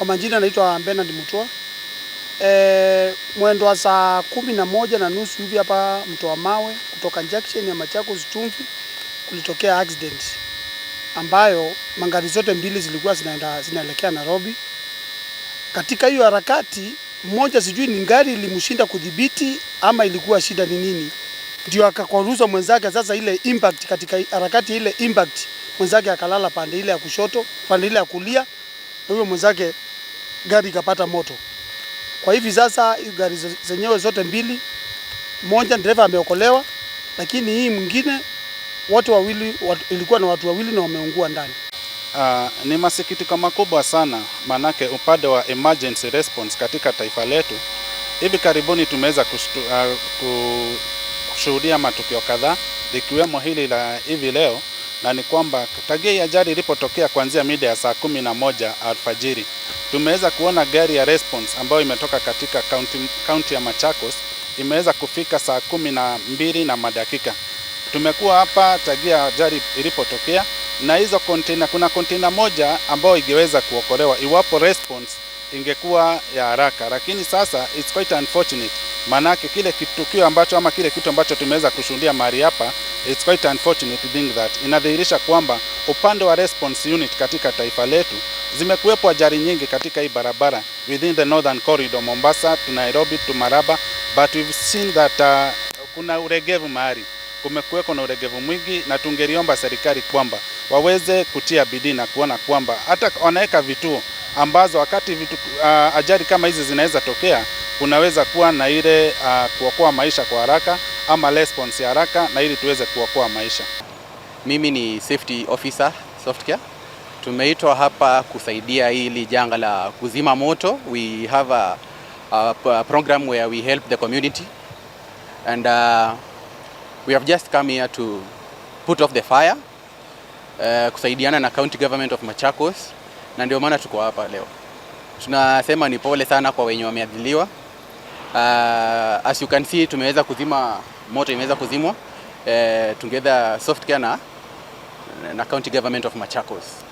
Kwa majina naitwa Bernard Mutua. Mwendo wa saa 11:30 hivi hapa mto wa Mawe kutoka junction ya Machakos Chumvi kulitokea accident ambayo magari zote mbili zilikuwa zinaelekea Nairobi. Katika hiyo harakati mmoja sijui ni gari ilimshinda kudhibiti ama ilikuwa shida ni nini, ndio akakwaruza mwenzake. Sasa ile impact, katika harakati ile impact, mwenzake akalala pande ile ya kushoto, pande ile ya kulia, na huyo mwenzake gari ikapata moto. Kwa hivi sasa gari zenyewe zote mbili, mmoja dereva ameokolewa, lakini hii mwingine watu wawili, ilikuwa na watu wawili na wameungua ndani. Ni masikitiko makubwa sana, manake upande wa emergency response katika taifa letu hivi karibuni tumeweza kushuhudia matukio kadhaa likiwemo hili la hivi leo, na ni kwamba tagia ajali ilipotokea kuanzia mida ya saa 11 alfajiri tumeweza kuona gari ya response ambayo imetoka katika county ya Machakos imeweza kufika saa 12 na madakika. Tumekuwa hapa tagia ajali ilipotokea, na hizo container, kuna container moja ambayo ingeweza kuokolewa iwapo response ingekuwa ya haraka, lakini sasa it's quite unfortunate, manake kile kitukio ambacho ama kile kitu ambacho tumeweza kushuhudia mahali hapa, it's quite unfortunate thing that inadhihirisha kwamba upande wa response unit katika taifa letu zimekuwepo ajali nyingi katika hii barabara within the northern corridor, Mombasa to Nairobi to Maraba, but we've seen that kuna uregevu mahali, kumekuweko na uregevu mwingi, na tungeliomba serikali kwamba waweze kutia bidii na kuona kwamba hata wanaweka vituo ambazo wakati ajali kama hizi zinaweza tokea, kunaweza kuwa na ile kuokoa maisha kwa haraka ama response ya haraka, na ili tuweze kuokoa maisha. Mimi ni safety officer softcare. Tumeitwa hapa kusaidia hili janga la kuzima moto. We have a program where we help the community, and we have just come here to put off the fire, kusaidiana na county government of Machakos, na ndio maana tuko hapa leo. Tunasema ni pole sana kwa wenye wameadhiliwa. As you can see, tumeweza kuzima moto, imeweza kuzimwa together softcare na county government of Machakos.